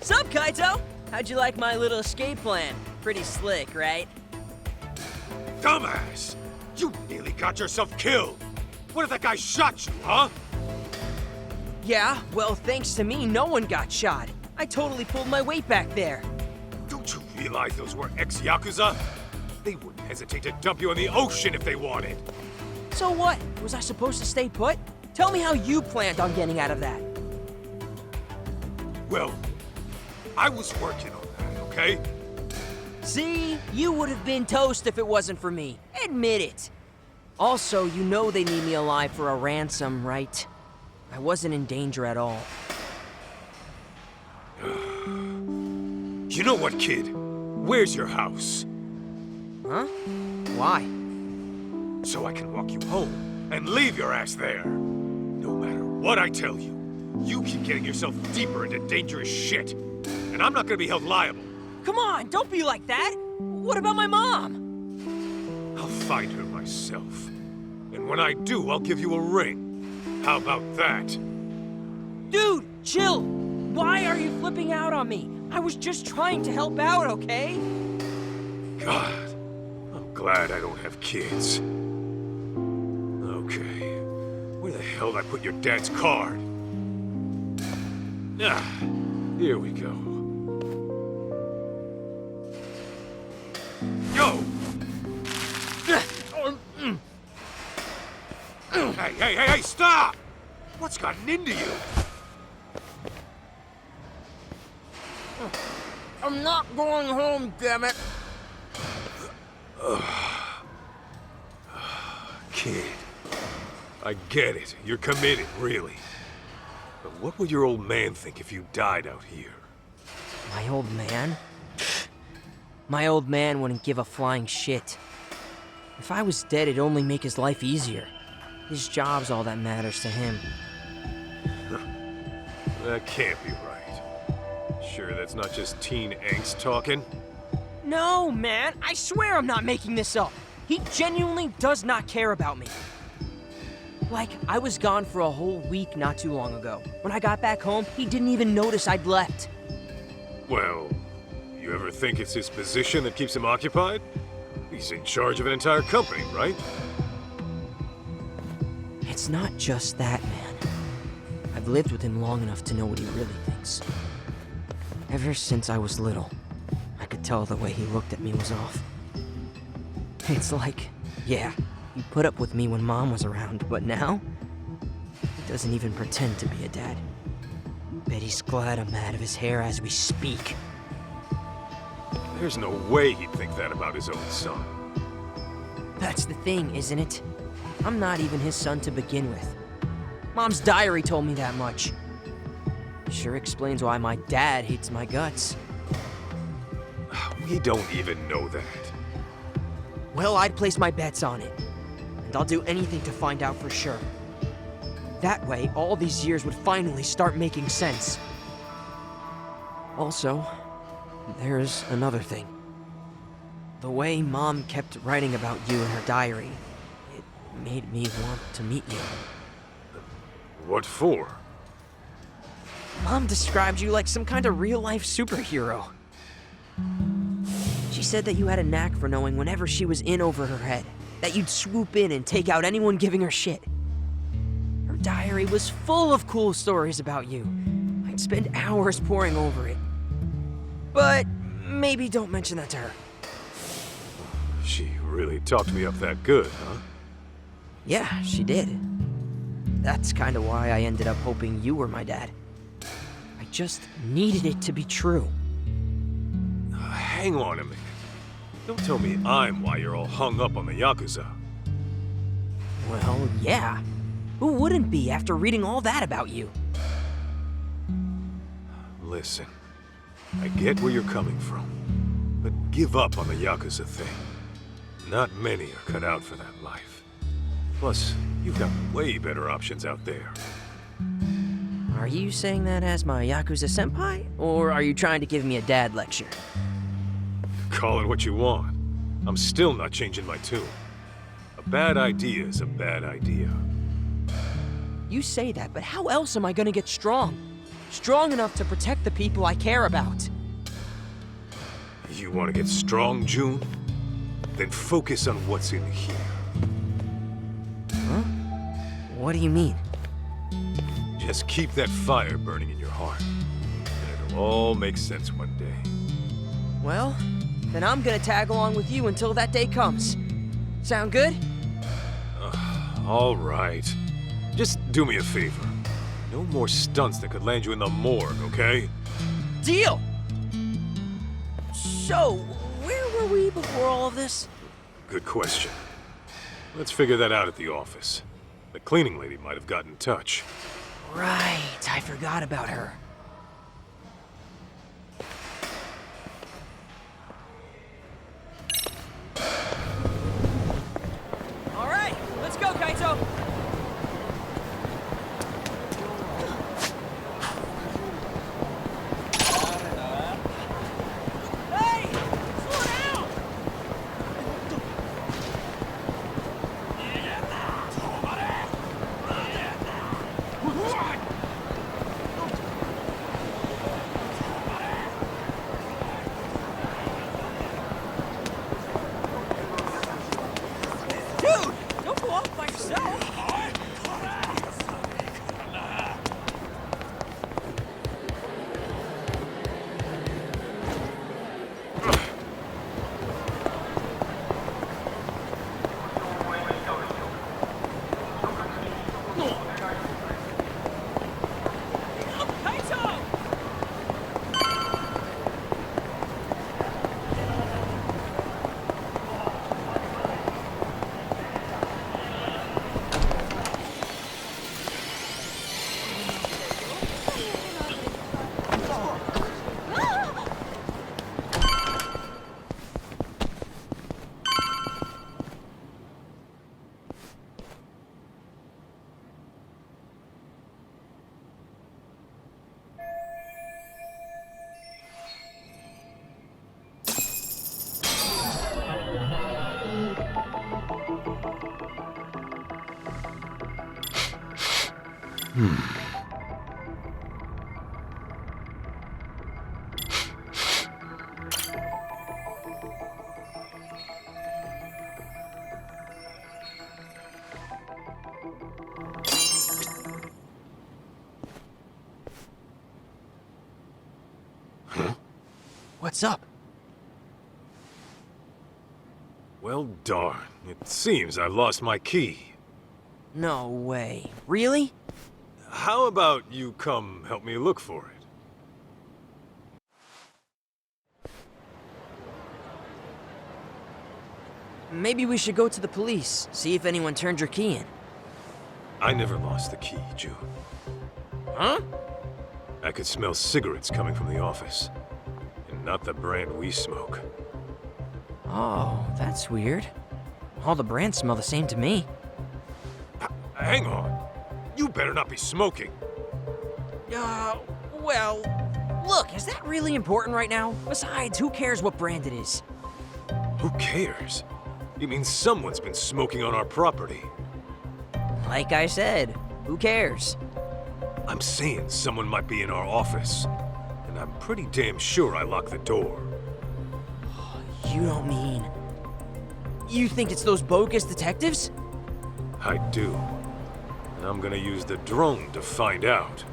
Sup, Kaito? How'd you like my little escape plan? Pretty slick, right? Dumbass! You nearly got yourself killed! What if that guy shot you, huh? Yeah, well, thanks to me, no one got shot. I totally pulled my weight back there. Don't you realize those were ex-Yakuza? They wouldn't hesitate to dump you in the ocean if they wanted. So what? Was I supposed to stay put? Tell me how you planned on getting out of that. Well, I was working on that, okay? See? You would have been toast if it wasn't for me. Admit it. Also, you know they need me alive for a ransom, right? I wasn't in danger at all. You know what, kid? Where's your house? Huh? Why? So I can walk you home and leave your ass there. No matter what I tell you, you keep getting yourself deeper into dangerous shit. And I'm not gonna be held liable. Come on, don't be like that! What about my mom? I'll find her myself. And when I do, I'll give you a ring. How about that? Dude, chill! Why are you flipping out on me? I was just trying to help out, okay? God, I'm glad I don't have kids. Okay, where the hell did I put your dad's card? Ah, here we go. Yo! Hey, stop! What's gotten into you? I'm not going home, damn it! Kid, I get it. You're committed, really. But what would your old man think if you died out here? My old man? My old man wouldn't give a flying shit. If I was dead, it'd only make his life easier. His job's all that matters to him. That can't be right. Sure that's not just teen angst talking? No, man, I swear I'm not making this up. He genuinely does not care about me. Like, I was gone for a whole week not too long ago. When I got back home, he didn't even notice I'd left. Well, you ever think it's his position that keeps him occupied? He's in charge of an entire company, right? It's not just that, man. I've lived with him long enough to know what he really thinks. Ever since I was little, I could tell the way he looked at me was off. It's like, yeah, he put up with me when Mom was around, but now, he doesn't even pretend to be a dad. Bet he's glad I'm out of his hair as we speak. There's no way he'd think that about his own son. That's the thing, isn't it? I'm not even his son to begin with. Mom's diary told me that much. Sure explains why my dad hates my guts. We don't even know that. Well, I'd place my bets on it. And I'll do anything to find out for sure. That way, all these years would finally start making sense. Also, there's another thing. The way Mom kept writing about you in her diary, it made me want to meet you. What for? Mom described you like some kind of real-life superhero. She said that you had a knack for knowing whenever she was in over her head, that you'd swoop in and take out anyone giving her shit. Her diary was full of cool stories about you. I'd spend hours poring over it. But maybe don't mention that to her. She really talked me up that good, huh? Yeah, she did. That's kind of why I ended up hoping you were my dad. I just needed it to be true. Hang on a minute. Don't tell me I'm why you're all hung up on the Yakuza. Well, yeah. Who wouldn't be after reading all that about you? Listen, I get where you're coming from, but give up on the Yakuza thing. Not many are cut out for that life. Plus, you've got way better options out there. Are you saying that as my Yakuza senpai? Or are you trying to give me a dad lecture? Call it what you want. I'm still not changing my tune. A bad idea is a bad idea. You say that, but how else am I gonna get strong? Strong enough to protect the people I care about. You want to get strong, June? Then focus on what's in here. Huh? What do you mean? Just keep that fire burning in your heart, and it'll all make sense one day. Well, then I'm gonna tag along with you until that day comes. Sound good? All right. Just do me a favor. No more stunts that could land you in the morgue, okay? Deal! So, where were we before all of this? Good question. Let's figure that out at the office. The cleaning lady might have gotten in touch. Right, I forgot about her. All right, let's go, Kaito! Hey! Slow down! Dude, don't go off by yourself. Kaito! What's up? Well, darn. It seems I lost my key. No way. Really? How about you come help me look for it? Maybe we should go to the police, see if anyone turned your key in. I never lost the key, June. Huh? I could smell cigarettes coming from the office. And not the brand we smoke. Oh, that's weird. All the brands smell the same to me. Hang on. You better not be smoking. Well, look, is that really important right now? Besides, who cares what brand it is? Who cares? It means someone's been smoking on our property. Like I said, who cares? I'm saying someone might be in our office. And I'm pretty damn sure I locked the door. You don't mean... You think it's those bogus detectives? I do. And I'm gonna use the drone to find out.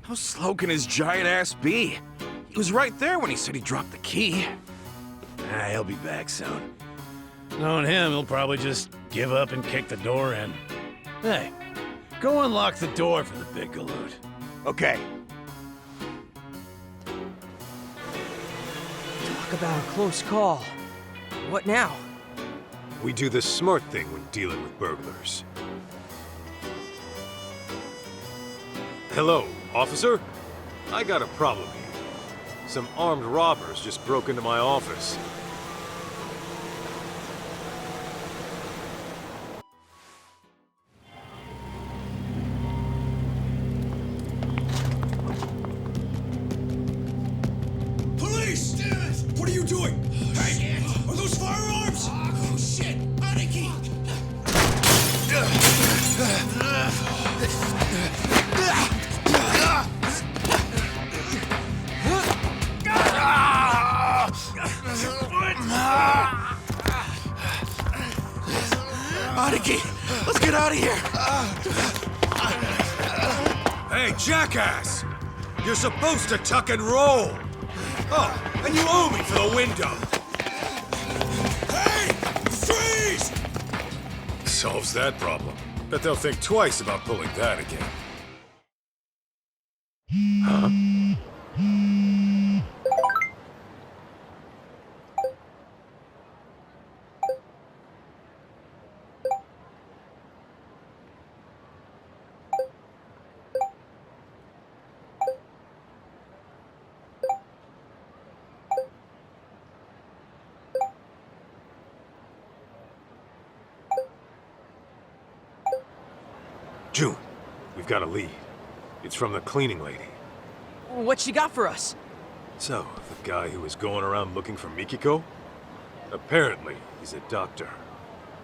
How slow can his giant ass be? He was right there when he said he dropped the key. He'll be back soon. Knowing him, he'll probably just give up and kick the door in. Hey, go unlock the door for the big galoot. Okay. Talk about a close call. What now? We do the smart thing when dealing with burglars. Hello, officer? I got a problem here. Some armed robbers just broke into my office. Are those firearms? Oh, shit! Aniki! Aniki! Let's get out of here! Hey, jackass! You're supposed to tuck and roll! Oh, and you owe me for the window! Hey! Freeze! Solves that problem. Bet they'll think twice about pulling that again. Huh? June, we've got a lead. It's from the cleaning lady. What she got for us? So, the guy who was going around looking for Mikiko? Apparently, he's a doctor.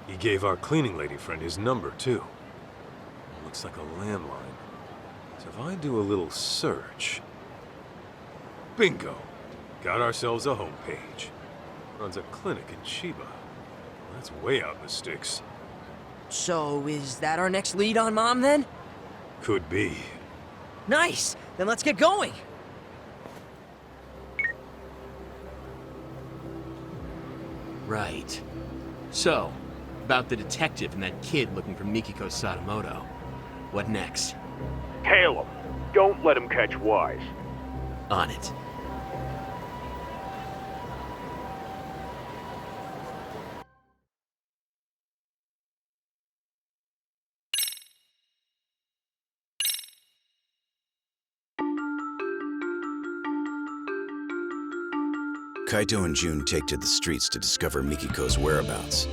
He gave our cleaning lady friend his number, too. Looks like a landline. So if I do a little search... Bingo! Got ourselves a homepage. Runs a clinic in Chiba. That's way out in the sticks. So, is that our next lead on Mom, then? Could be. Nice! Then let's get going! Right. So, about the detective and that kid looking for Mikiko Sadamoto. What next? Tail him. Don't let him catch Wise. On it. Kaito and June take to the streets to discover Mikiko's whereabouts.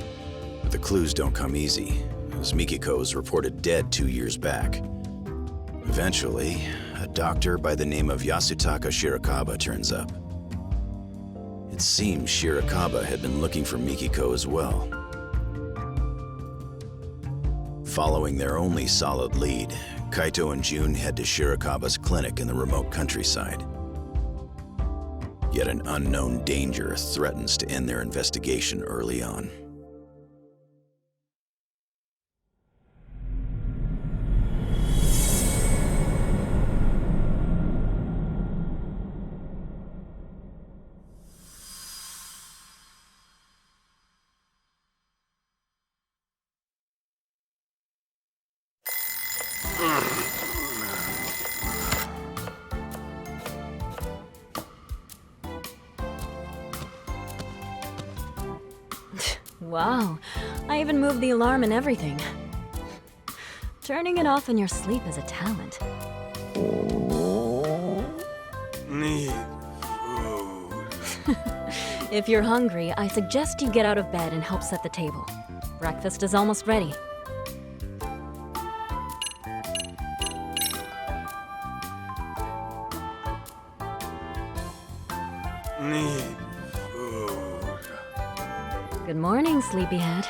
But the clues don't come easy, as Mikiko was reported dead 2 years back. Eventually, a doctor by the name of Yasutaka Shirakawa turns up. It seems Shirakawa had been looking for Mikiko as well. Following their only solid lead, Kaito and June head to Shirakawa's clinic in the remote countryside. Yet an unknown danger threatens to end their investigation early on. Wow, I even moved the alarm and everything. Turning it off in your sleep is a talent. Need food. If you're hungry, I suggest you get out of bed and help set the table. Breakfast is almost ready. Need food. Good morning, sleepyhead.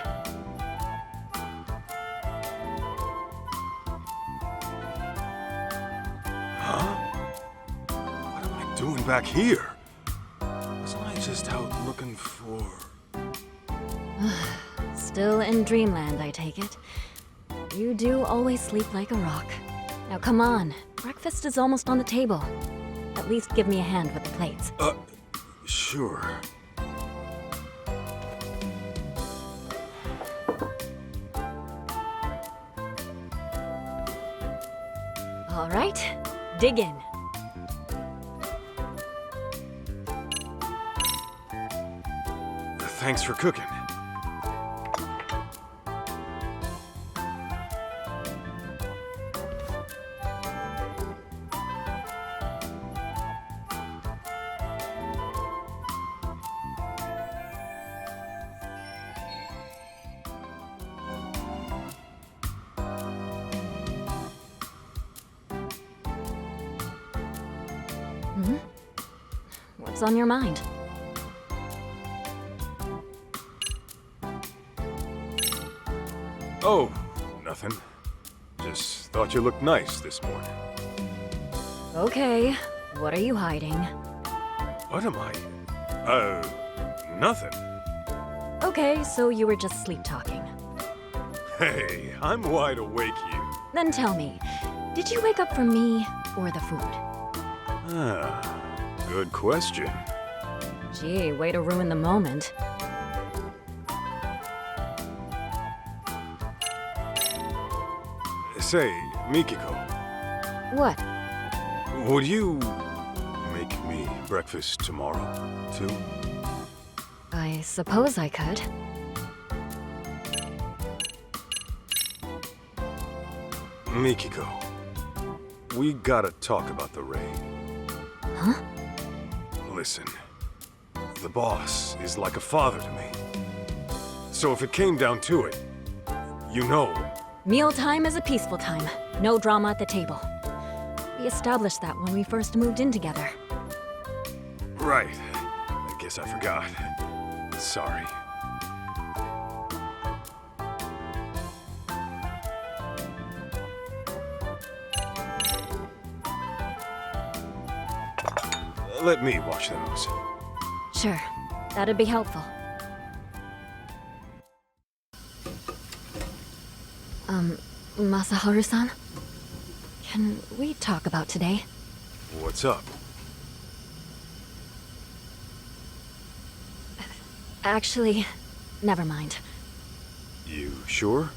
Huh? What am I doing back here? Wasn't I just out looking for... Still in dreamland, I take it. You do always sleep like a rock. Now come on, breakfast is almost on the table. At least give me a hand with the plates. Sure. All right, dig in. Thanks for cooking. What's on your mind? Oh, nothing. Just thought you looked nice this morning. Okay, what are you hiding? What am I? Nothing. Okay, so you were just sleep talking. Hey, I'm wide awake here. Then tell me, did you wake up for me or the food? Ah, good question. Gee, way to ruin the moment. Say, Mikiko, What? would you make me breakfast tomorrow, too? I suppose I could. Mikiko, we gotta talk about the raid. Huh? Listen, the boss is like a father to me. So if it came down to it, you know, Mealtime is a peaceful time. No drama at the table. We established that when we first moved in together. right. I guess I forgot. Sorry. Let me wash those. Sure, that'd be helpful. Masaharu-san? Can we talk about today? What's up? Actually, never mind. You sure?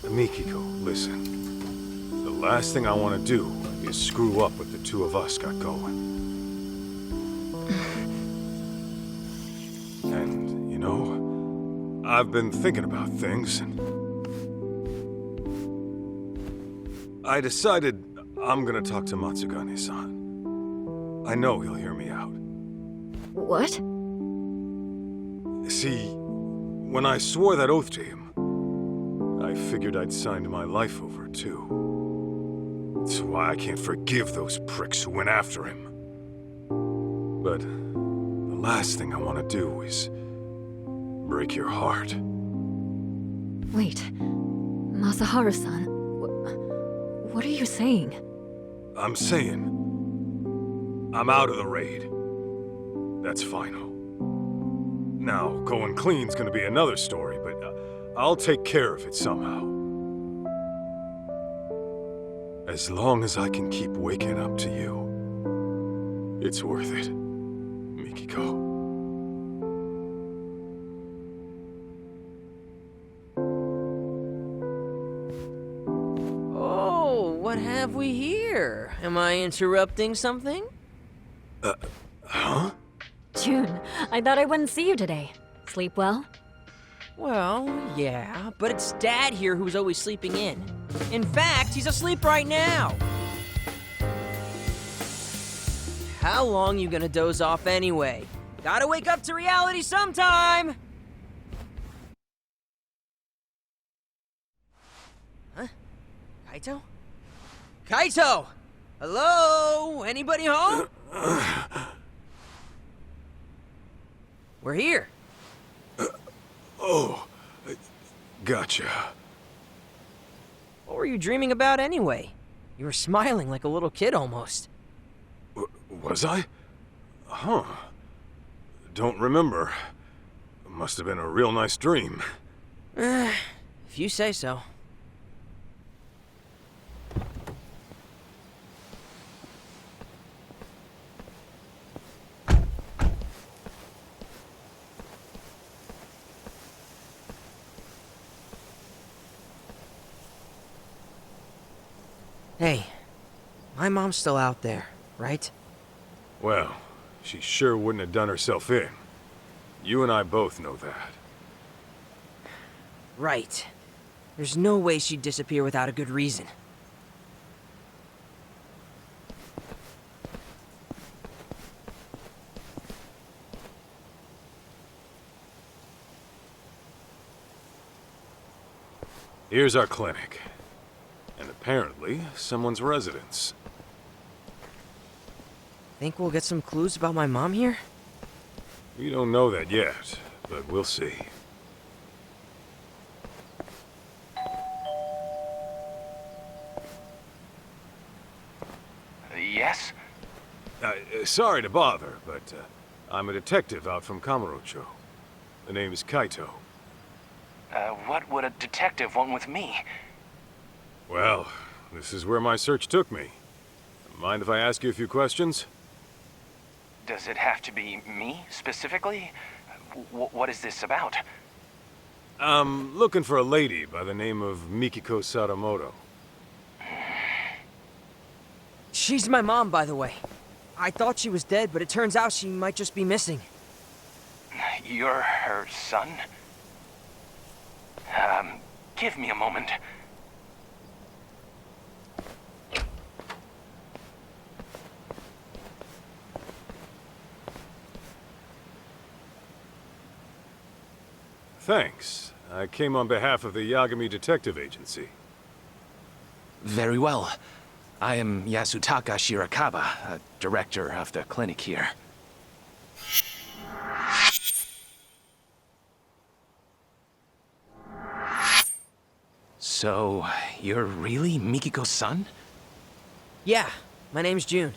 Mikiko, listen. The last thing I want to do is screw up what the two of us got going. And, you know, I've been thinking about things, and I decided I'm gonna talk to Matsugane-san. I know he'll hear me out. What? See, when I swore that oath to him, I figured I'd signed my life over, too. That's why I can't forgive those pricks who went after him. But the last thing I want to do is break your heart. Wait, Masaharu-san, what are you saying? I'm saying, I'm out of the raid. That's final. Now, going clean's gonna be another story, but I'll take care of it somehow. As long as I can keep waking up to you, it's worth it, Mikiko. Oh, what have we here? Am I interrupting something? Huh? June, I thought I wouldn't see you today. Sleep well? Well, yeah, but it's Dad here who's always sleeping in. In fact, he's asleep right now. How long you gonna doze off anyway? Gotta wake up to reality sometime! Huh? Kaito? Kaito! Hello? Anybody home? We're here. Oh, gotcha. What were you dreaming about anyway? You were smiling like a little kid almost. Was I? Huh. Don't remember. Must have been a real nice dream. If you say so. Hey, my mom's still out there, right? Well, she sure wouldn't have done herself in. You and I both know that. Right. There's no way she'd disappear without a good reason. Here's our clinic. And apparently, someone's residence. Think we'll get some clues about my mom here? We don't know that yet, but we'll see. Yes? Sorry to bother, but I'm a detective out from Kamurocho. The name is Kaito. What would a detective want with me? Well, this is where my search took me. Mind if I ask you a few questions? Does it have to be me, specifically? What is this about? I'm looking for a lady by the name of Mikiko Sadamoto. She's my mom, by the way. I thought she was dead, but it turns out she might just be missing. You're her son? Give me a moment. Thanks. I came on behalf of the Yagami Detective Agency. Very well. I am Yasutaka Shirakawa, director of the clinic here. So, you're really Mikiko's son? Yeah, my name's June.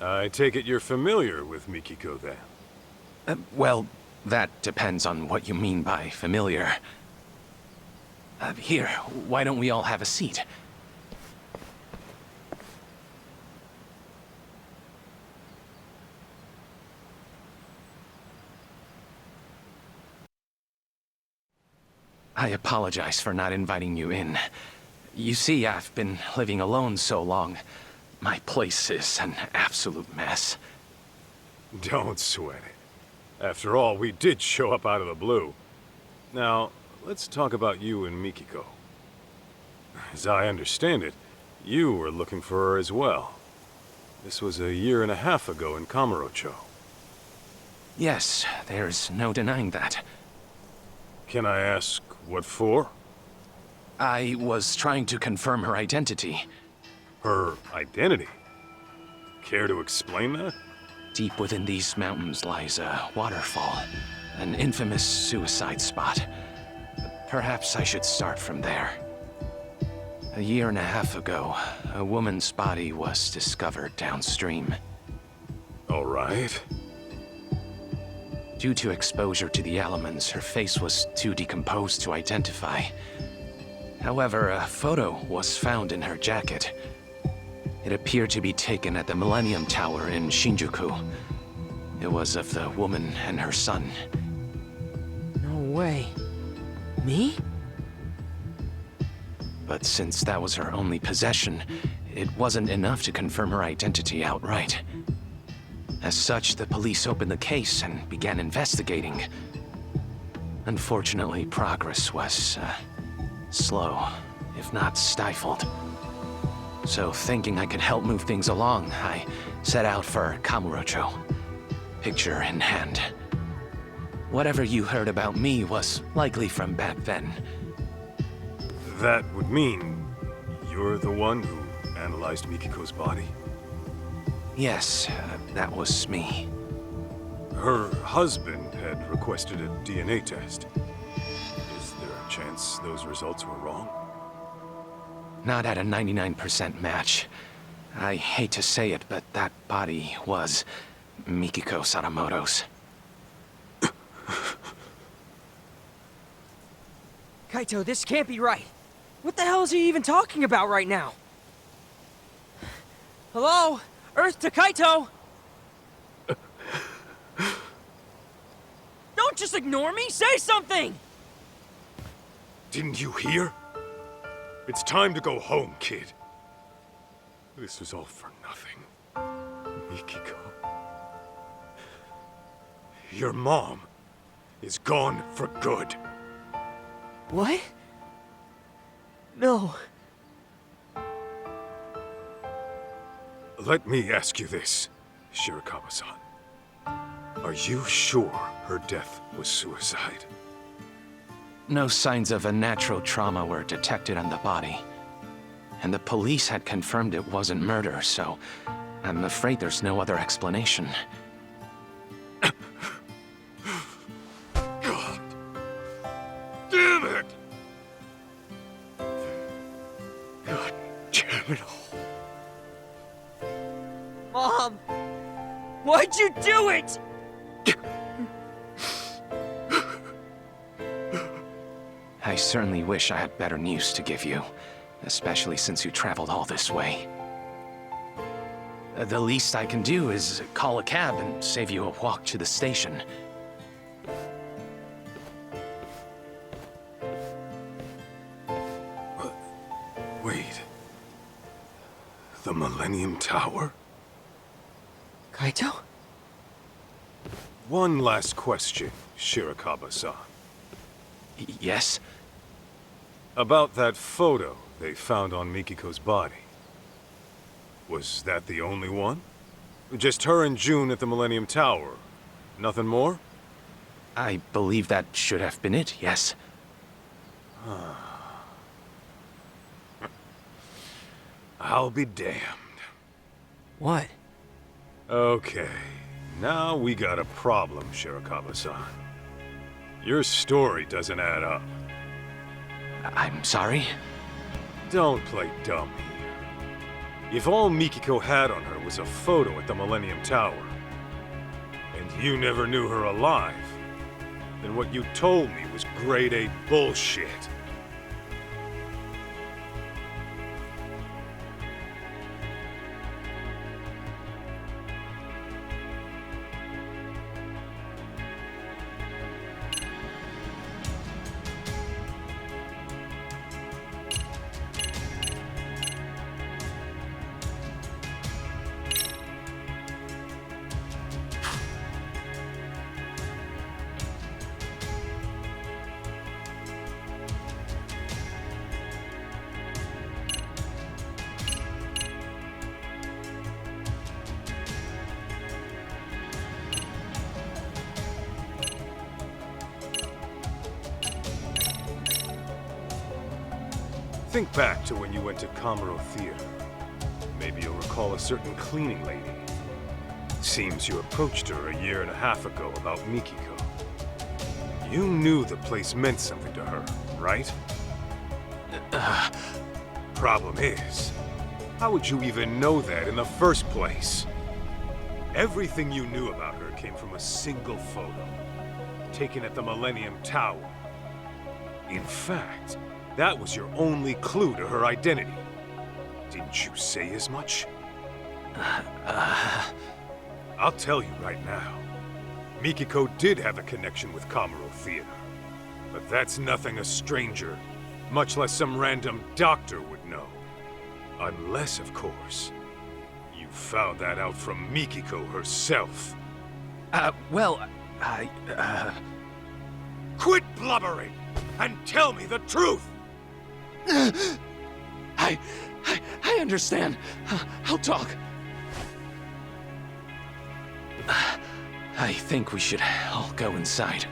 I take it you're familiar with Mikiko then? Well, that depends on what you mean by familiar. Here, why don't we all have a seat? I apologize for not inviting you in. You see, I've been living alone so long. My place is an absolute mess. Don't sweat it. After all, we did show up out of the blue. Now, let's talk about you and Mikiko. As I understand it, you were looking for her as well. This was 1.5 years ago in Kamurocho. Yes, there's no denying that. Can I ask what for? I was trying to confirm her identity. Her identity? Care to explain that? Deep within these mountains lies a waterfall, an infamous suicide spot. Perhaps I should start from there. 1.5 years ago, a woman's body was discovered downstream. All right. Due to exposure to the elements, her face was too decomposed to identify. However, a photo was found in her jacket. It appeared to be taken at the Millennium Tower in Shinjuku. It was of the woman and her son. No way. Me? But since that was her only possession, it wasn't enough to confirm her identity outright. As such, the police opened the case and began investigating. Unfortunately, progress was slow, if not stifled. So thinking I could help move things along, I set out for Kamurocho, picture in hand. Whatever you heard about me was likely from back then. That would mean you're the one who analyzed Mikiko's body? Yes, that was me. Her husband had requested a DNA test. Is there a chance those results were wrong? Not at a 99% match. I hate to say it, but that body was Mikiko Sadamoto's. Kaito, this can't be right. What the hell is he even talking about right now? Hello? Earth to Kaito! Don't just ignore me! Say something! Didn't you hear? It's time to go home, kid. This was all for nothing. Mikiko. Your mom is gone for good. What? No. Let me ask you this, Shirakawa-san. Are you sure her death was suicide? No signs of a natural trauma were detected on the body. And the police had confirmed it wasn't murder, so I'm afraid there's no other explanation. Mom! Why'd you do it? I certainly wish I had better news to give you, especially since you traveled all this way. The least I can do is call a cab and save you a walk to the station. Wait. The Millennium Tower? Kaito? One last question, Shirakawa-san. Yes? About that photo they found on Mikiko's body. Was that the only one? Just her and June at the Millennium Tower? Nothing more? I believe that should have been it, yes. I'll be damned. What? Okay, now we got a problem, Shirakawa-san. Your story doesn't add up. I'm sorry? Don't play dumb here. If all Mikiko had on her was a photo at the Millennium Tower, and you never knew her alive, then what you told me was grade A bullshit. Think back to when you went to Kamuro Theater. Maybe you'll recall a certain cleaning lady. Seems you approached her a year and a half ago about Mikiko. You knew the place meant something to her, right? Problem is, how would you even know that in the first place? Everything you knew about her came from a single photo, taken at the Millennium Tower. In fact, that was your only clue to her identity. Didn't you say as much? I'll tell you right now. Mikiko did have a connection with Kamuro Theater. But that's nothing a stranger, much less some random doctor would know. Unless, of course, you found that out from Mikiko herself. Well, Quit blubbering and tell me the truth! I understand. I'll talk. I think we should all go inside.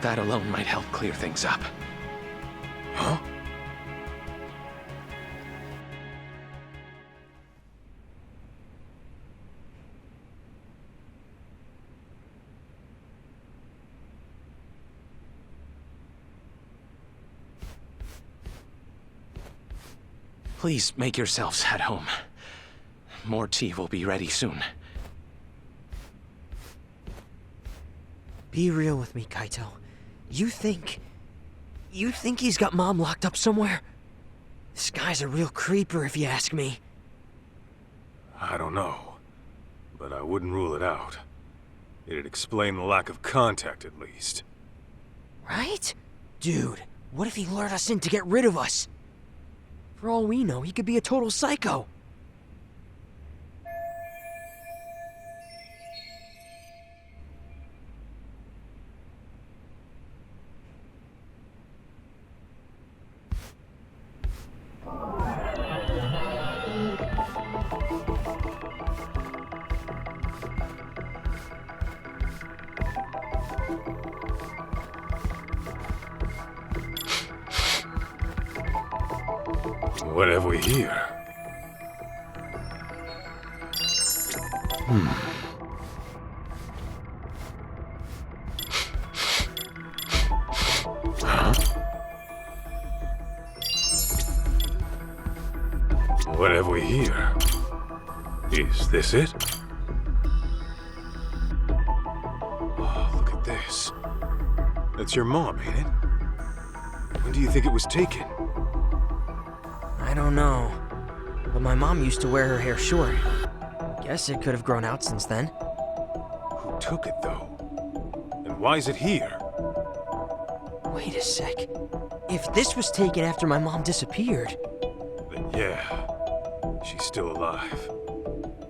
That alone might help clear things up. Huh? Please make yourselves at home. More tea will be ready soon. Be real with me, Kaito. You think he's got Mom locked up somewhere? This guy's a real creeper, if you ask me. I don't know, but I wouldn't rule it out. It'd explain the lack of contact, at least. Right? Dude, what if he lured us in to get rid of us? For all we know, he could be a total psycho. What have we here? Huh? What have we here? Is this it? Oh, look at this. That's your mom, ain't it? When do you think it was taken? I don't know. But my mom used to wear her hair short. Guess it could have grown out since then. Who took it, though? And why is it here? Wait a sec. If this was taken after my mom disappeared... Then yeah, she's still alive.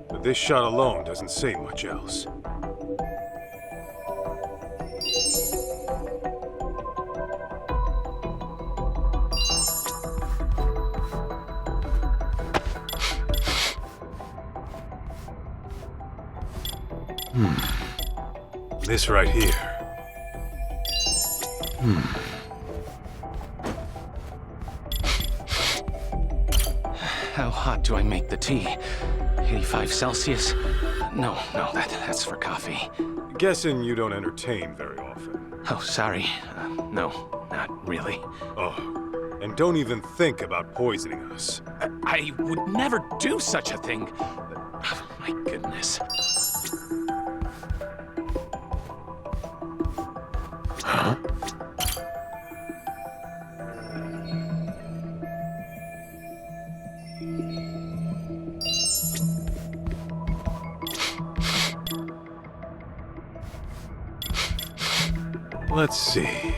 But this shot alone doesn't say much else. This right here. How hot do I make the tea? 85 Celsius? No, that's for coffee. Guessing you don't entertain very often. Oh, sorry. No, not really. Oh, and don't even think about poisoning us. I would never do such a thing. Oh, my goodness. Huh? Let's see.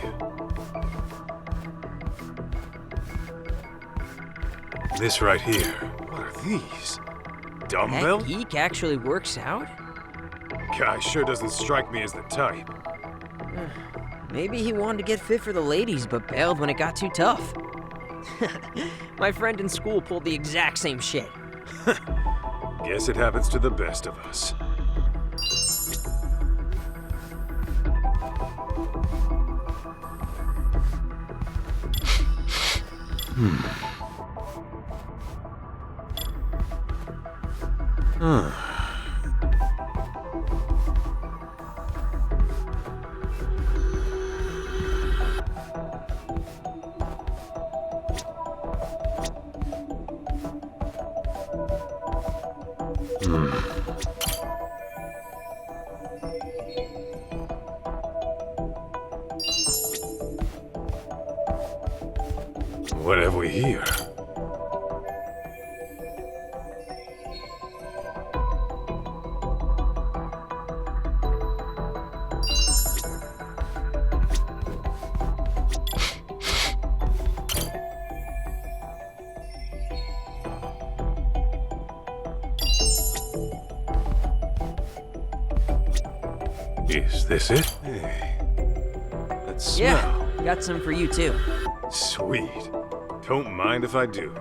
This right here. What are these? Dumbbell? That geek actually works out? Guy sure doesn't strike me as the type. Maybe he wanted to get fit for the ladies, but bailed when it got too tough. My friend in school pulled the exact same shit. Guess it happens to the best of us. What have we here? Is this it? Hey, let's smell. Yeah, got some for you too. Sweet. Don't mind if I do.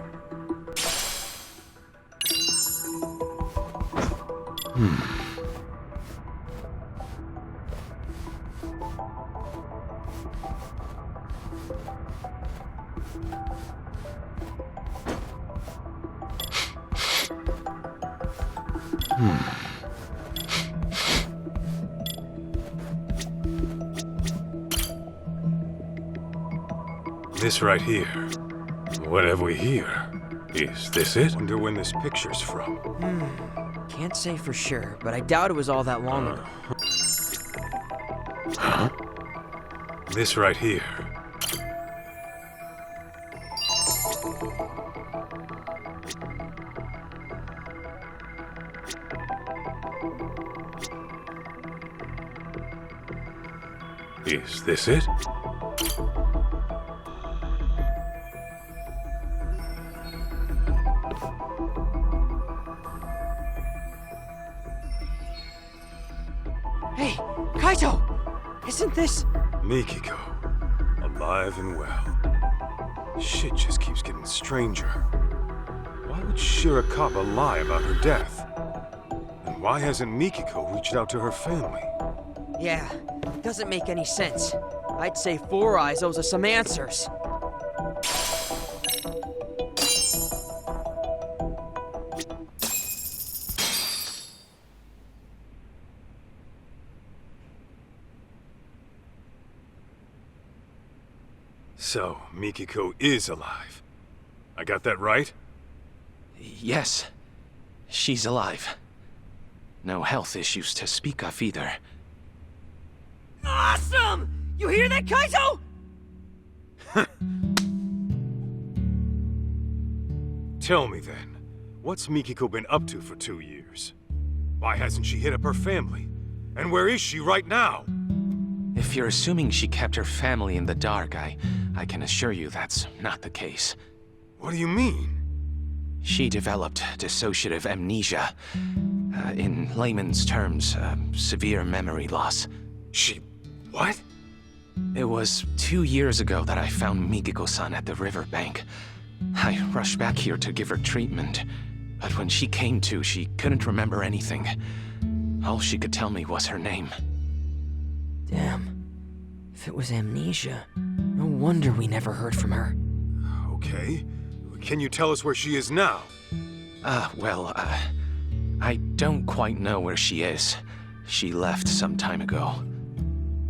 This right here. What have we here? Is this it? Wonder when this picture's from. Can't say for sure, but I doubt it was all that long ago. Huh? This right here. Is this it? Hey, Kaito! Isn't this... Mikiko. Alive and well. Shit just keeps getting stranger. Why would Shirakawa lie about her death? And why hasn't Mikiko reached out to her family? Yeah, doesn't make any sense. I'd say Four Eyes owes us some answers. So, Mikiko is alive. I got that right? Yes. She's alive. No health issues to speak of either. Awesome! You hear that, Kaito? Tell me then, what's Mikiko been up to for 2 years? Why hasn't she hit up her family? And where is she right now? If you're assuming she kept her family in the dark, I can assure you that's not the case. What do you mean? She developed dissociative amnesia. In layman's terms, severe memory loss. She... what? It was 2 years ago that I found Mikiko-san at the riverbank. I rushed back here to give her treatment, but when she came to, she couldn't remember anything. All she could tell me was her name. Damn. If it was amnesia, no wonder we never heard from her. Okay. Can you tell us where she is now? I don't quite know where she is. She left some time ago.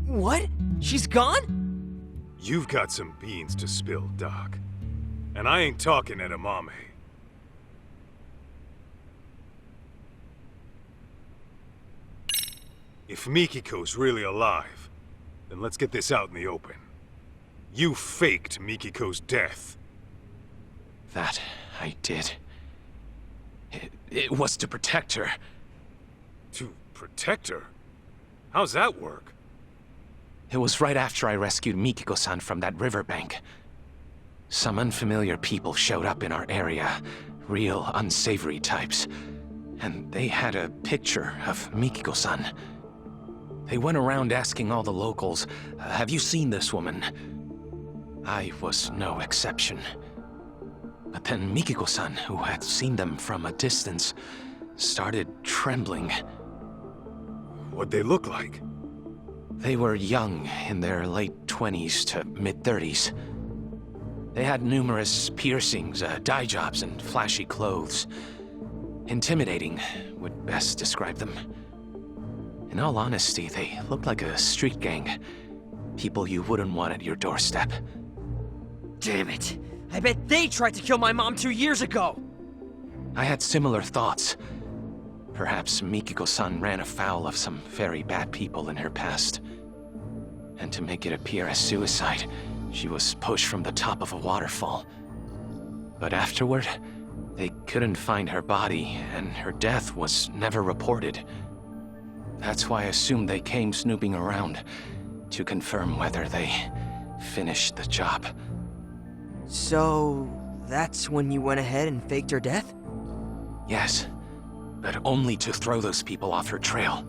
What? She's gone? You've got some beans to spill, Doc. And I ain't talking edamame. If Mikiko's really alive, then let's get this out in the open. You faked Mikiko's death. That I did. It was to protect her. To protect her? How's that work? It was right after I rescued Mikiko-san from that riverbank. Some unfamiliar people showed up in our area. Real unsavory types. And they had a picture of Mikiko-san. They went around asking all the locals, have you seen this woman? I was no exception. But then Mikiko-san, who had seen them from a distance, started trembling. What'd they look like? They were young, in their late 20s to mid-30s. They had numerous piercings, dye jobs, and flashy clothes. Intimidating would best describe them. In all honesty, they looked like a street gang. People you wouldn't want at your doorstep. Damn it! I bet they tried to kill my mom 2 years ago! I had similar thoughts. Perhaps Mikiko-san ran afoul of some very bad people in her past. And to make it appear as suicide, she was pushed from the top of a waterfall. But afterward, they couldn't find her body, and her death was never reported. That's why I assumed they came snooping around to confirm whether they finished the job. So, that's when you went ahead and faked her death? Yes, but only to throw those people off her trail.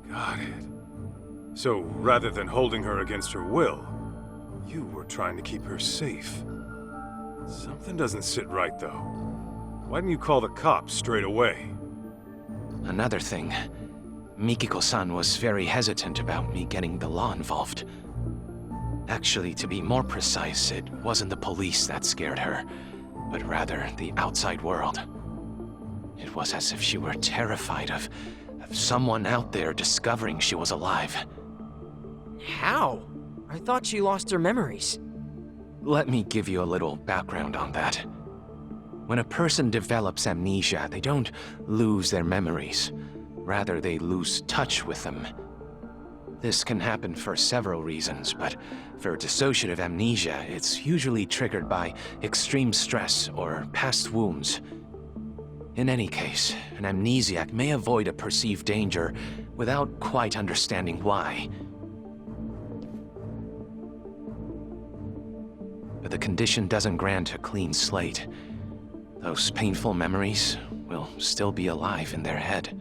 Got it. So, rather than holding her against her will, you were trying to keep her safe. Something doesn't sit right, though. Why didn't you call the cops straight away? Another thing, Mikiko-san was very hesitant about me getting the law involved. Actually, to be more precise, it wasn't the police that scared her, but rather the outside world. It was as if she were terrified of someone out there discovering she was alive. How? I thought she lost her memories. Let me give you a little background on that. When a person develops amnesia, they don't lose their memories. Rather, they lose touch with them. This can happen for several reasons, but for dissociative amnesia, it's usually triggered by extreme stress or past wounds. In any case, an amnesiac may avoid a perceived danger without quite understanding why. But the condition doesn't grant a clean slate. Those painful memories will still be alive in their head.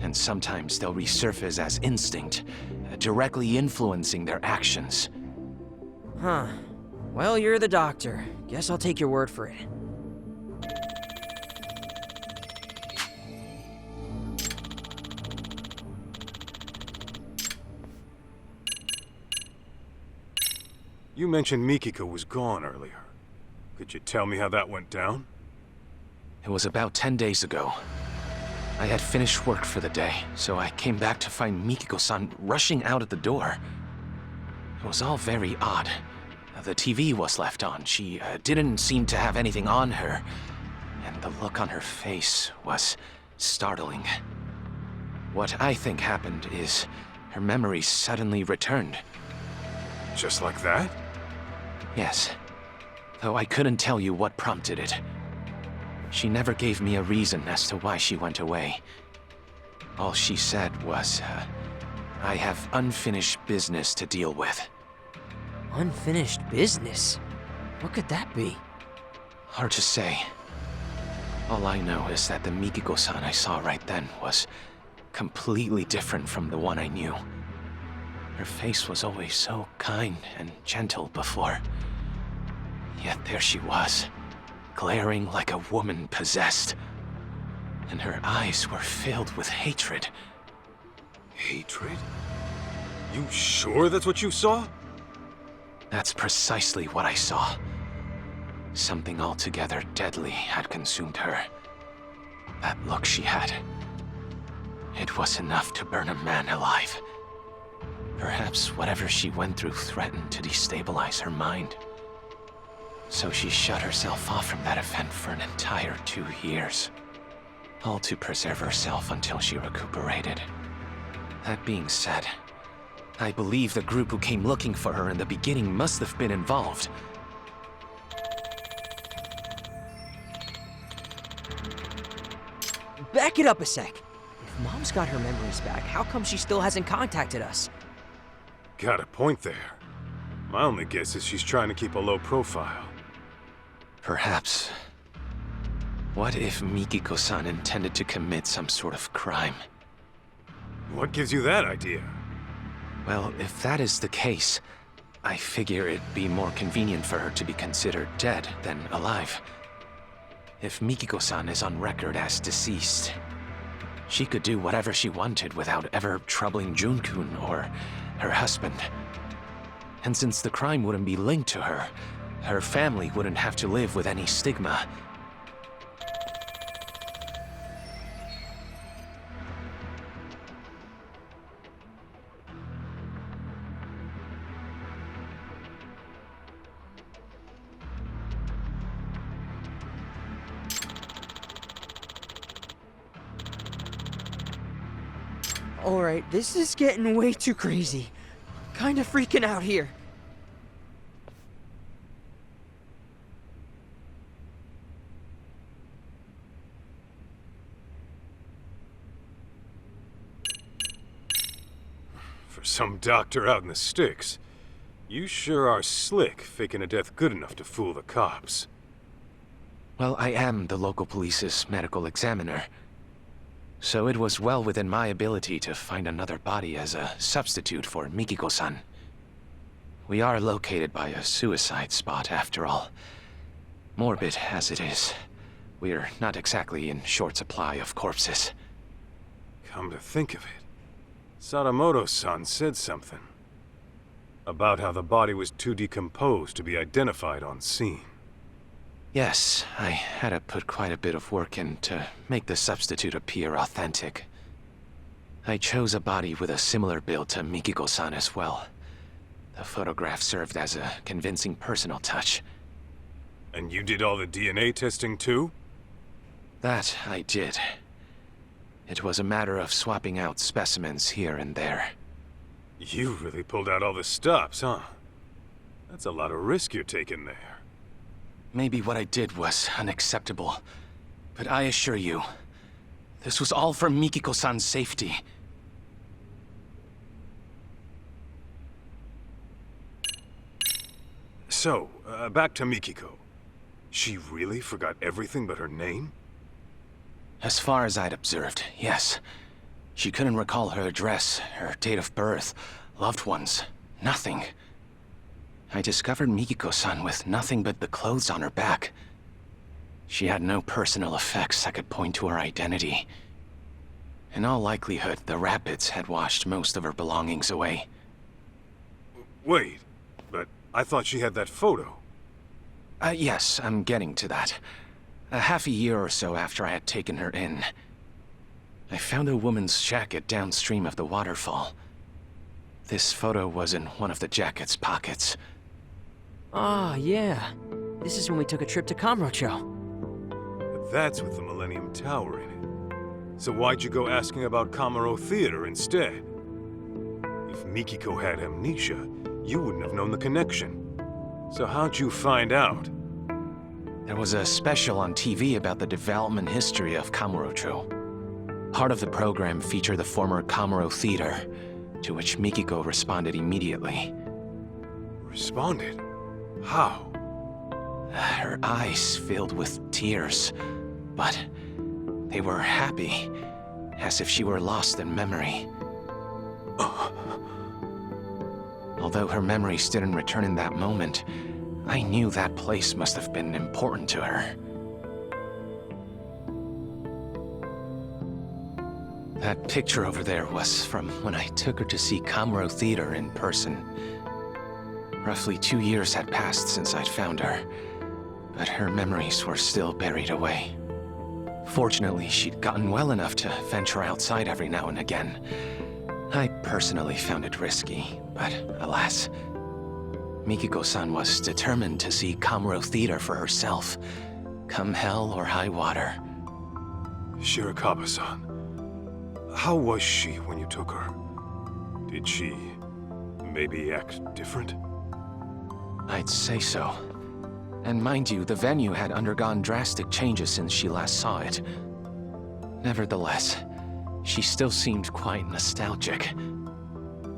And sometimes they'll resurface as instinct, directly influencing their actions. Huh. Well, you're the doctor. Guess I'll take your word for it. You mentioned Mikiko was gone earlier. Could you tell me how that went down? It was about 10 days ago. I had finished work for the day, so I came back to find Mikiko-san rushing out of the door. It was all very odd. The TV was left on. She didn't seem to have anything on her. and the look on her face was startling. What I think happened is her memory suddenly returned. Just like that? Yes, though I couldn't tell you what prompted it. She never gave me a reason as to why she went away. All she said was, I have unfinished business to deal with. Unfinished business? What could that be? Hard to say. All I know is that the Mikiko-san I saw right then was completely different from the one I knew. Her face was always so kind and gentle before. Yet there she was, glaring like a woman possessed. And her eyes were filled with hatred. Hatred? You sure that's what you saw? That's precisely what I saw. Something altogether deadly had consumed her. That look she had. It was enough to burn a man alive. Perhaps whatever she went through threatened to destabilize her mind. So she shut herself off from that event for an entire 2 years. All to preserve herself until she recuperated. That being said, I believe the group who came looking for her in the beginning must have been involved. Back it up a sec. If Mom's got her memories back, how come she still hasn't contacted us? Got a point there. My only guess is she's trying to keep a low profile. Perhaps. What if Mikiko-san intended to commit some sort of crime? What gives you that idea? Well, if that is the case, I figure it'd be more convenient for her to be considered dead than alive. If Mikiko-san is on record as deceased, she could do whatever she wanted without ever troubling Jun-kun or her husband. And since the crime wouldn't be linked to her, her family wouldn't have to live with any stigma. Alright, this is getting way too crazy. Kinda freaking out here. For some doctor out in the sticks, you sure are slick faking a death good enough to fool the cops. Well, I am the local police's medical examiner. So it was well within my ability to find another body as a substitute for Mikiko-san. We are located by a suicide spot, after all. Morbid as it is, we're not exactly in short supply of corpses. Come to think of it, Sadamoto-san said something about how the body was too decomposed to be identified on scene. Yes, I had to put quite a bit of work in to make the substitute appear authentic. I chose a body with a similar build to Mikiko-san as well. The photograph served as a convincing personal touch. And you did all the DNA testing too? That I did. It was a matter of swapping out specimens here and there. You really pulled out all the stops, huh? That's a lot of risk you're taking there. Maybe what I did was unacceptable, but I assure you, this was all for Mikiko-san's safety. So, back to Mikiko. She really forgot everything but her name? As far as I'd observed, yes. She couldn't recall her address, her date of birth, loved ones, nothing. I discovered Mikiko-san with nothing but the clothes on her back. She had no personal effects that could point to her identity. In all likelihood, the rapids had washed most of her belongings away. Wait, but I thought she had that photo. Yes, I'm getting to that. Half a year or so after I had taken her in, I found a woman's jacket downstream of the waterfall. This photo was in one of the jacket's pockets. Ah, yeah. This is when we took a trip to Kamurocho. But that's with the Millennium Tower in it. So why'd you go asking about Kamuro Theater instead? If Mikiko had amnesia, you wouldn't have known the connection. So how'd you find out? There was a special on TV about the development history of Kamurocho. Part of the program featured the former Kamuro Theater, to which Mikiko responded immediately. Responded? How? Her eyes filled with tears, but they were happy, as if she were lost in memory. Although her memories didn't return in that moment, I knew that place must have been important to her. That picture over there was from when I took her to see Kamuro Theater in person. Roughly 2 years had passed since I'd found her, but her memories were still buried away. Fortunately, she'd gotten well enough to venture outside every now and again. I personally found it risky, but alas, Mikiko-san was determined to see Kamuro Theater for herself, come hell or high water. Shirakawa-san, how was she when you took her? Did she maybe act different? I'd say so. And mind you, the venue had undergone drastic changes since she last saw it. Nevertheless, she still seemed quite nostalgic.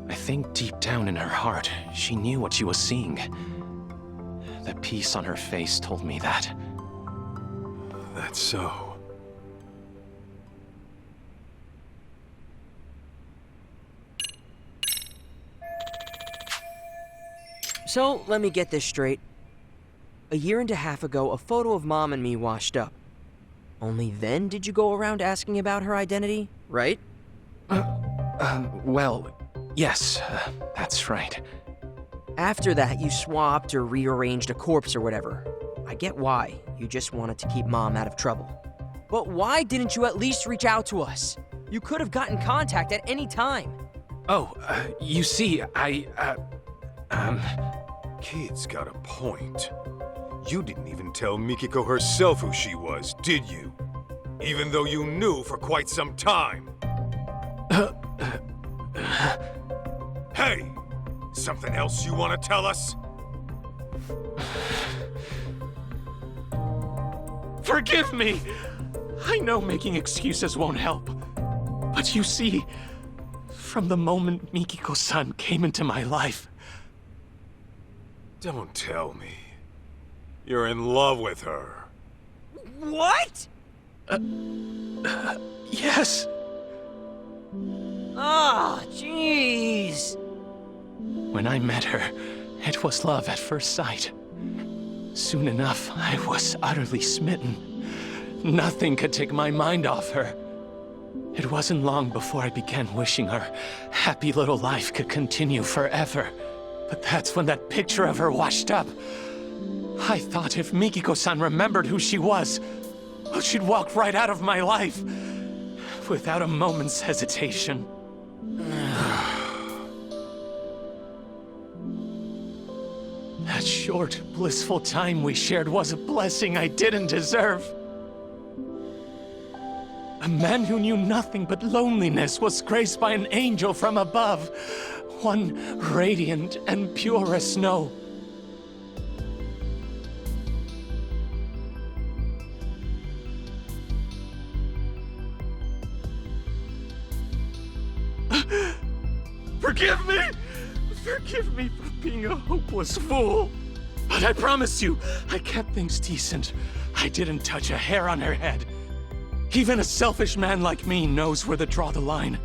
I think deep down in her heart, she knew what she was seeing. The peace on her face told me that. That's so. So, let me get this straight. A year and a half ago, a photo of Mom and me washed up. Only then did you go around asking about her identity, right? Well, yes, that's right. After that, you swapped or rearranged a corpse or whatever. I get why. You just wanted to keep Mom out of trouble. But why didn't you at least reach out to us? You could have gotten contact at any time. Oh, you see, Kid's got a point. You didn't even tell Mikiko herself who she was, did you? Even though you knew for quite some time. Hey! Something else you want to tell us? Forgive me! I know making excuses won't help. But you see, from the moment Mikiko-san came into my life... Don't tell me. You're in love with her. What? Yes! Ah, jeez. When I met her, it was love at first sight. Soon enough, I was utterly smitten. Nothing could take my mind off her. It wasn't long before I began wishing her happy little life could continue forever. But that's when that picture of her washed up. I thought if Mikiko-san remembered who she was, she'd walk right out of my life, without a moment's hesitation. That short, blissful time we shared was a blessing I didn't deserve. A man who knew nothing but loneliness was graced by an angel from above, one radiant and pure as snow. Forgive me! Forgive me for being a hopeless fool. But I promise you, I kept things decent. I didn't touch a hair on her head. Even a selfish man like me knows where to draw the line.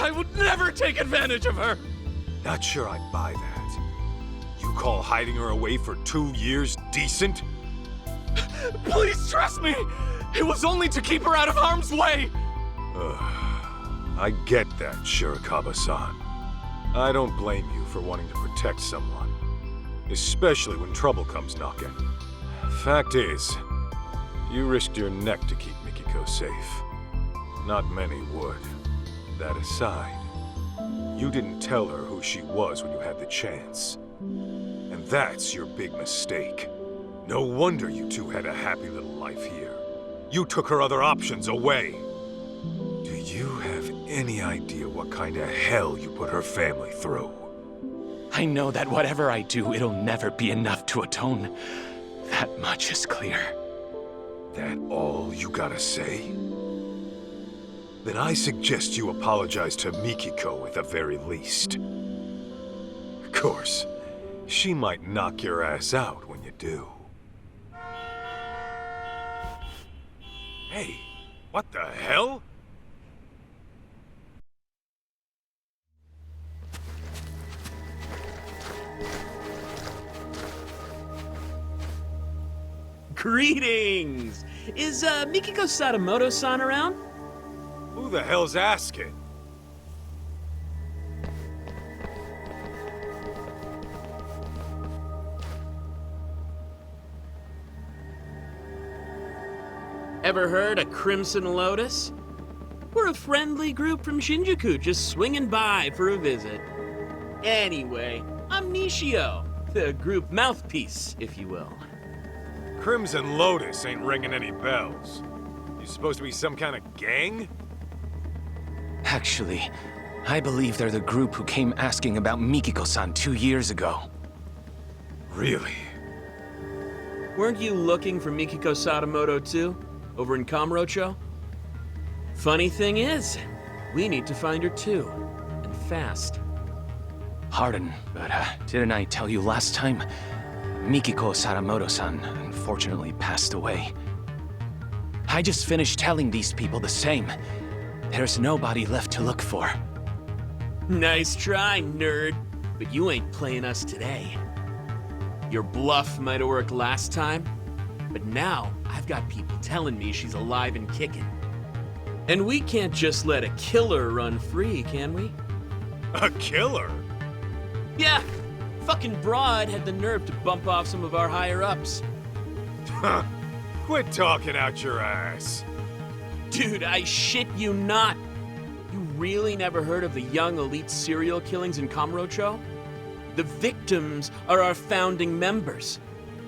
I would never take advantage of her! Not sure I'd buy that. You call hiding her away for 2 years decent? Please trust me! It was only to keep her out of harm's way! I get that, Shirakawa-san. I don't blame you for wanting to protect someone. Especially when trouble comes knocking. Fact is, you risked your neck to keep Mikiko safe. Not many would. That aside, you didn't tell her who she was when you had the chance. And that's your big mistake. No wonder you two had a happy little life here. You took her other options away. Do you have any idea what kind of hell you put her family through? I know that whatever I do, it'll never be enough to atone. That much is clear. That all you gotta say? Then I suggest you apologize to Mikiko at the very least. Of course, she might knock your ass out when you do. Hey, what the hell? Greetings! Is Mikiko Sadamoto-san around? Who the hell's asking? Ever heard of Crimson Lotus? We're a friendly group from Shinjuku just swinging by for a visit. Anyway, I'm Nishio, the group mouthpiece, if you will. Crimson Lotus ain't ringing any bells. You supposed to be some kind of gang? Actually, I believe they're the group who came asking about Mikiko-san 2 years ago. Really? Weren't you looking for Mikiko Sadamoto too, over in Kamurocho? Funny thing is, we need to find her too, and fast. Pardon, but didn't I tell you last time? Mikiko Sadamoto-san unfortunately passed away. I just finished telling these people the same. There's nobody left to look for. Nice try, nerd, but you ain't playing us today. Your bluff might have worked last time, but now I've got people telling me she's alive and kicking. And we can't just let a killer run free, can we? A killer? Yeah, fucking broad had the nerve to bump off some of our higher-ups. Huh. Quit talking out your ass. Dude, I shit you not. You really never heard of the young elite serial killings in Kamurocho? The victims are our founding members.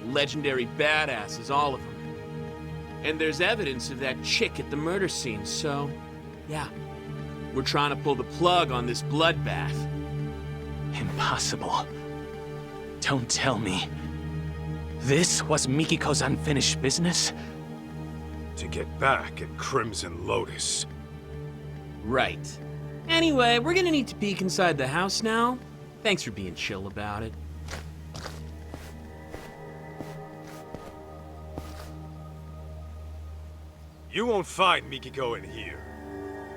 Legendary badasses, all of them. And there's evidence of that chick at the murder scene, so... yeah. We're trying to pull the plug on this bloodbath. Impossible. Don't tell me. This was Mikiko's unfinished business? To get back at Crimson Lotus. Right. Anyway, we're gonna need to peek inside the house now. Thanks for being chill about it. You won't find Mikiko in here.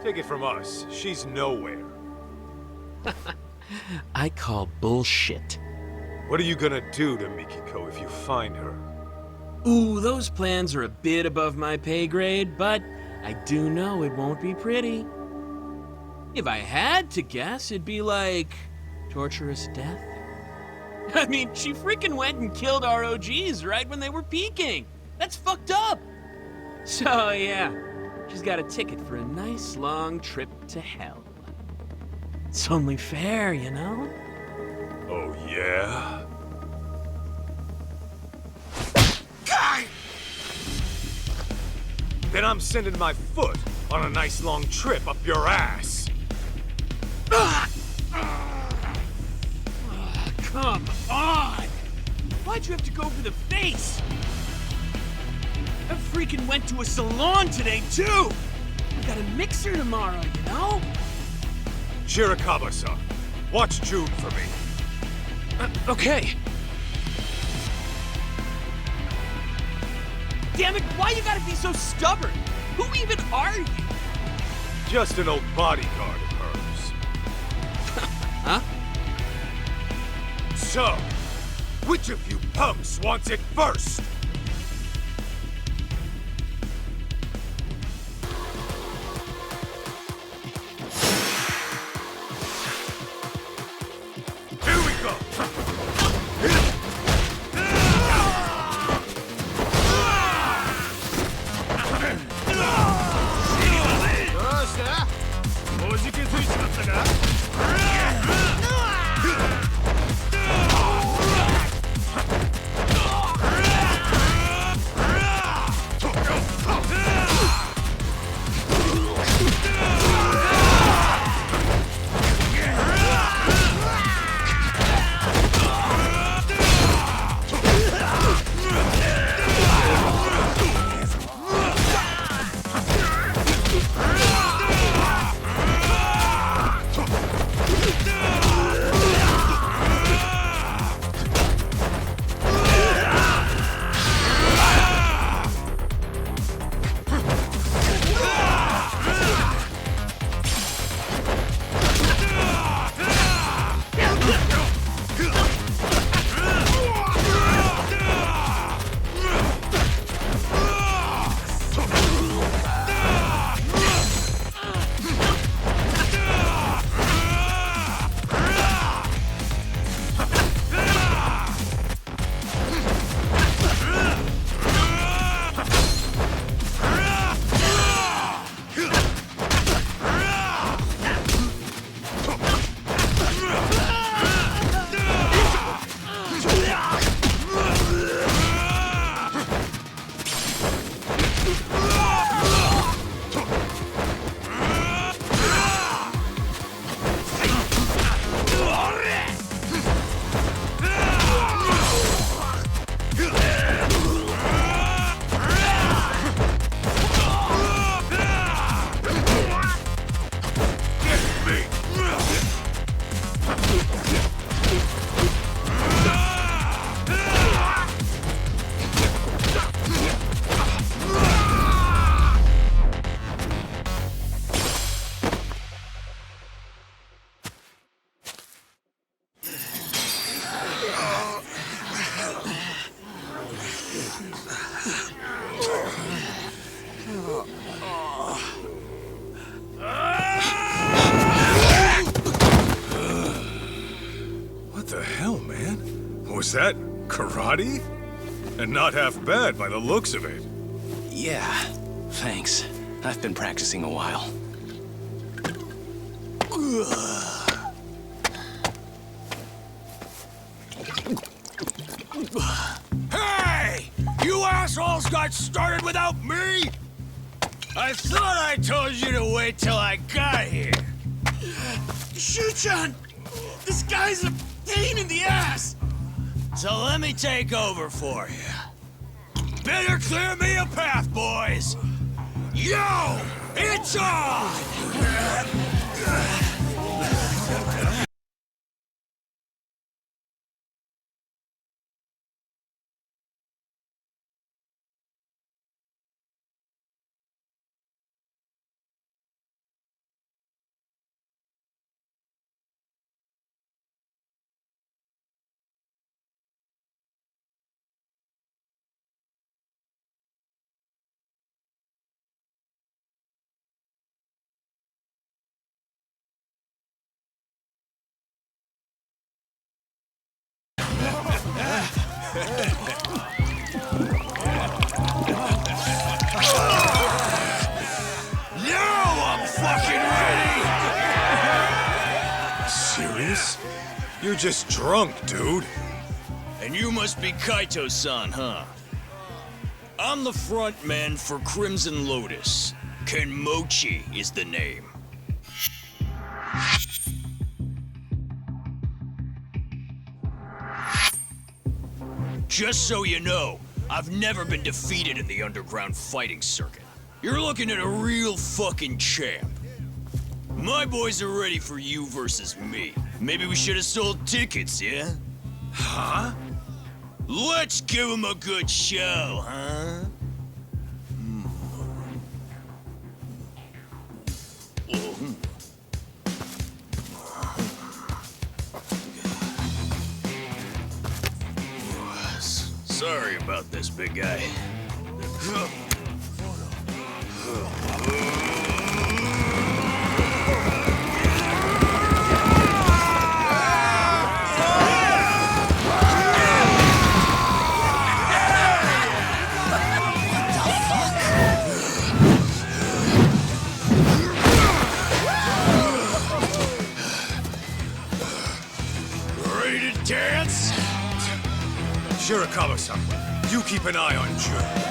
Take it from us, she's nowhere. I call bullshit. What are you gonna do to Mikiko if you find her? Ooh, those plans are a bit above my pay grade, but I do know it won't be pretty. If I had to guess, it'd be like... torturous death? I mean, she freaking went and killed our OGs right when they were peaking. That's fucked up. So, yeah, she's got a ticket for a nice long trip to hell. It's only fair, you know? Oh, yeah? Then I'm sending my foot on a nice long trip up your ass. Come on! Why'd you have to go for the face? I freaking went to a salon today, too! We got a mixer tomorrow, you know? Shirakawa-san, watch June for me. Okay. Damn it, why you gotta be so stubborn? Who even are you? Just an old bodyguard of hers. Huh? So, which of you punks wants it first? Here we go! Was that karate? And not half bad by the looks of it. Yeah, thanks. I've been practicing a while. Hey! You assholes got started without me? I thought I told you to wait till I got here. Shuchan! This guy's a pain in the ass! So let me take over for you. Better clear me a path, boys! Yo! It's on! Serious? You're just drunk, dude. And you must be Kaito-san, huh? I'm the front man for Crimson Lotus. Kenmochi is the name. Just so you know, I've never been defeated in the underground fighting circuit. You're looking at a real fucking champ. My boys are ready for you versus me. Maybe we should have sold tickets, yeah? Huh? Let's give him a good show, huh? Sorry about this, big guy. Ready to dance? Shirakawa-san, you keep an eye on Jun.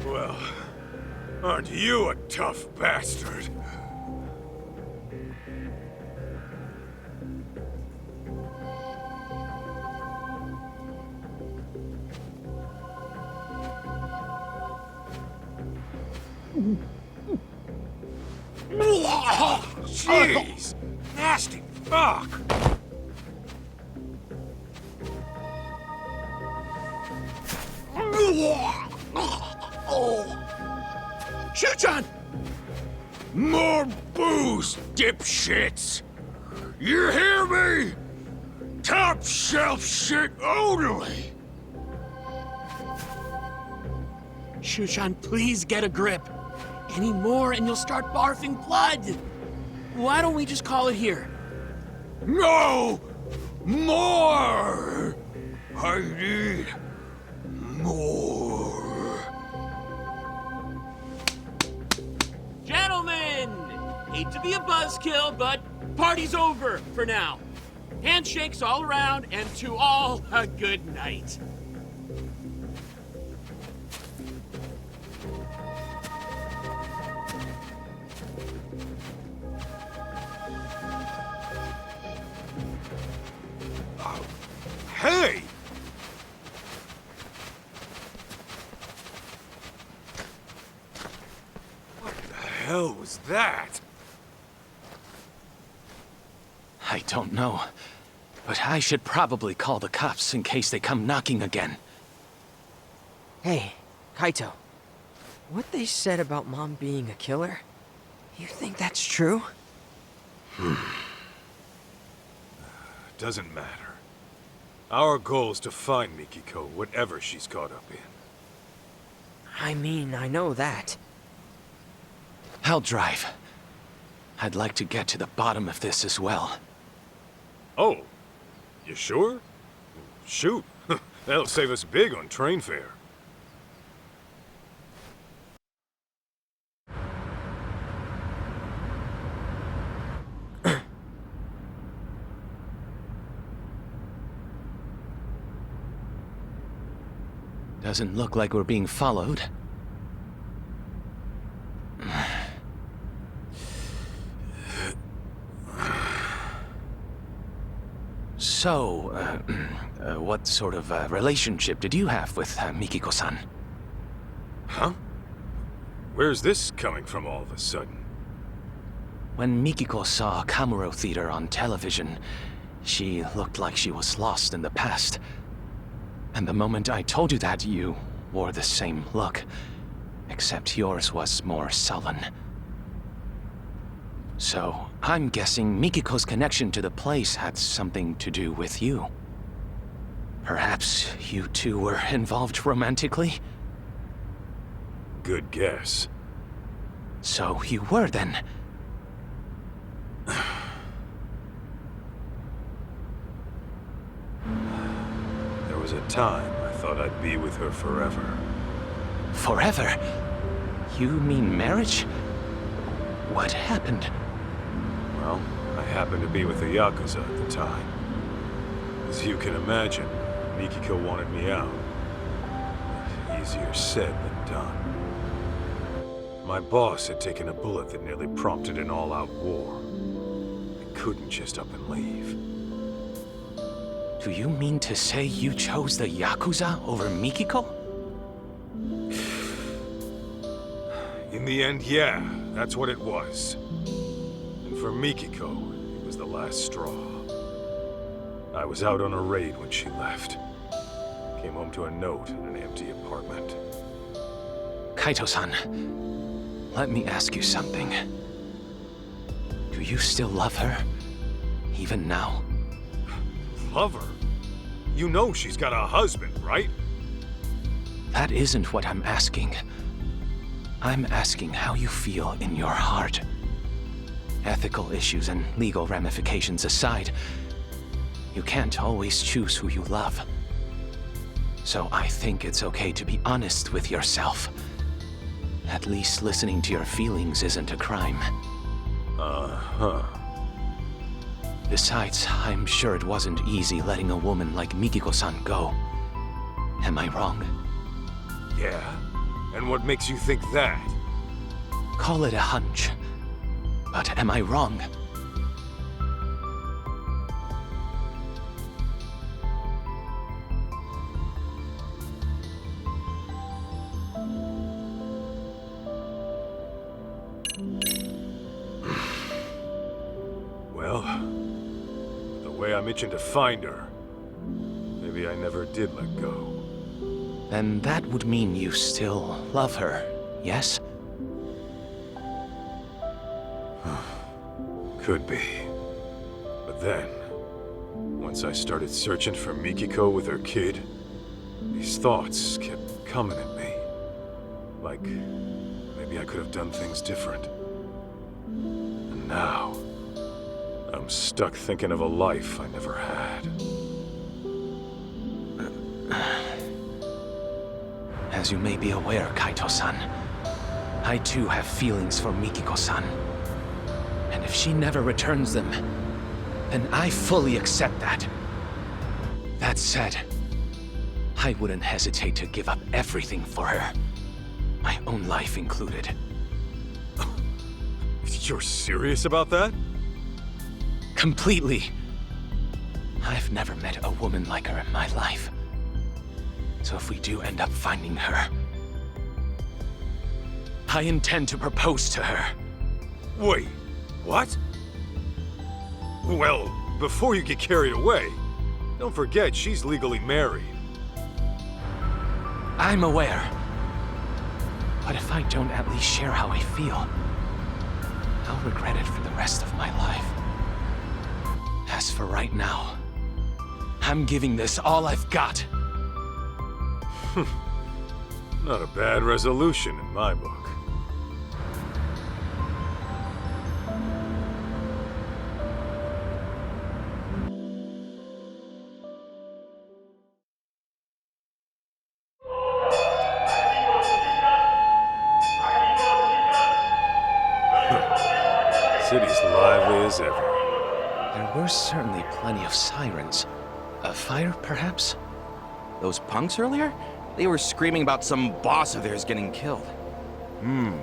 Well, aren't you a tough bastard? Jeez! Nasty fuck! Shuchan! More booze, dipshits! You hear me? Top shelf shit only! Shushan, please get a grip. Any more and you'll start barfing blood. Why don't we just call it here? No! More! I need more. Gentlemen! Hate to be a buzzkill, but party's over for now. Handshakes all around, and to all, a good night. Hey! What the hell was that? I don't know. But I should probably call the cops in case they come knocking again. Hey, Kaito. What they said about Mom being a killer, you think that's true? Doesn't matter. Our goal is to find Mikiko, whatever she's caught up in. I mean, I know that. I'll drive. I'd like to get to the bottom of this as well. Oh, you sure? Shoot, that'll save us big on train fare. Doesn't look like we're being followed. So, what sort of relationship did you have with Mikiko-san? Huh? Where's this coming from all of a sudden? When Mikiko saw Kamuro Theater on television, she looked like she was lost in the past. And the moment I told you that, you wore the same look, except yours was more sullen. So, I'm guessing Mikiko's connection to the place had something to do with you. Perhaps you two were involved romantically? Good guess. So you were then. There was a time I thought I'd be with her forever. Forever? You mean marriage? What happened? Well, I happened to be with the Yakuza at the time. As you can imagine, Mikiko wanted me out. But easier said than done. My boss had taken a bullet that nearly prompted an all-out war. I couldn't just up and leave. Do you mean to say you chose the Yakuza over Mikiko? In the end, yeah, that's what it was. And for Mikiko, it was the last straw. I was out on a raid when she left. Came home to a note in an empty apartment. Kaito-san, let me ask you something. Do you still love her? Even now? Love her? You know she's got a husband, right? That isn't what I'm asking. I'm asking how you feel in your heart. Ethical issues and legal ramifications aside, you can't always choose who you love. So I think it's okay to be honest with yourself. At least listening to your feelings isn't a crime. Uh-huh. Besides, I'm sure it wasn't easy letting a woman like Mikiko-san go. Am I wrong? Yeah? And what makes you think that? Call it a hunch. But am I wrong? Well, the way I'm itching to find her, maybe I never did let go. Then that would mean you still love her, yes? Could be. But then, once I started searching for Mikiko with her kid, these thoughts kept coming at me. Like, maybe I could have done things different. And now, I'm stuck thinking of a life I never had. As you may be aware, Kaito-san, I too have feelings for Mikiko-san. And if she never returns them, then I fully accept that. That said, I wouldn't hesitate to give up everything for her. My own life included. You're serious about that? Completely. I've never met a woman like her in my life. So if we do end up finding her, I intend to propose to her. Wait, what? Well, before you get carried away, don't forget she's legally married. I'm aware. But if I don't at least share how I feel, I'll regret it for the rest of my life. As for right now, I'm giving this all I've got. Not a bad resolution in my book. City's lively as ever. There were certainly plenty of sirens. A fire, perhaps? Those punks earlier? They were screaming about some boss of theirs getting killed. I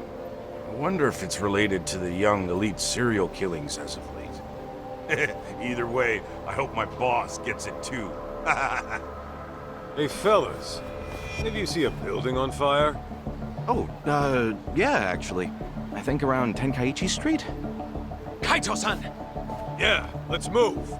wonder if it's related to the young elite serial killings as of late. Either way, I hope my boss gets it too. Hey fellas, any of you see a building on fire? Oh, yeah, actually. I think around Tenkaichi Street? Kaito-san! Yeah, let's move.